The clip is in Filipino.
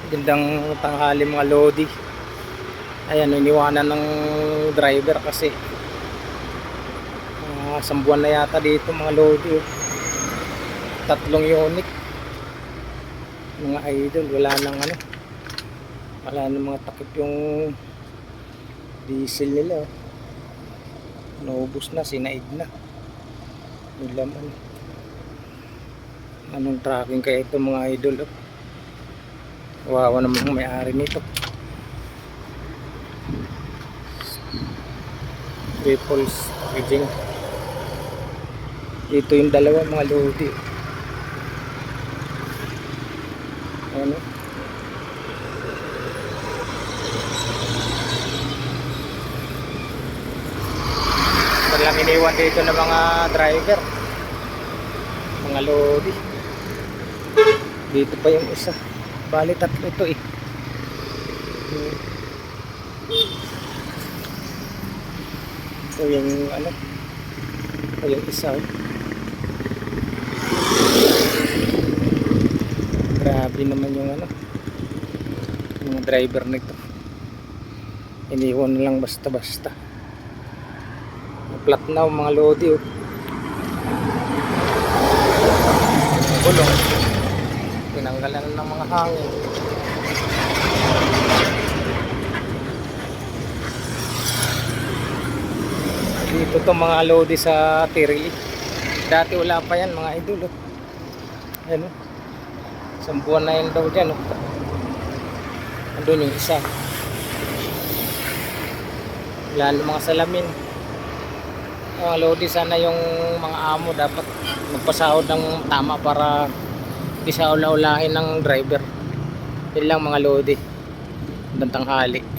Gandang tanghali mga lodi. Ayan, iniwanan ng driver kasi isang buwan na yata dito mga lodi. Tatlong unit mga idol, wala nang mga takip yung diesel nila. Naubos na, sinaid na yung laman. Anong tracking kaya ito mga idol? Wawa naman ang may-ari nito. People's Packaging. Dito yung dalawa mga lodi. Ano? Walang iniwan dito ng mga driver. Mga lodi. Dito pa yung isa. Bali tatlo ito eh. Ito yung ito yung isa. Grabe naman yung yung driver nito. Iniwan lang basta-basta. Flat na mga lodi. Gulong. Tinanggalan ng mga hangin. Dito to mga lodi sa Tirili. Dati wala pa yan mga idol. Ayan, isang buwan na yan daw dyan. Andun yung isa. Wala ng mga salamin. Mga lodi, sana yung mga amo dapat magpasahod ng tama para di sa ula-ulahin ng driver. Yun lang mga lodi. Tanghali.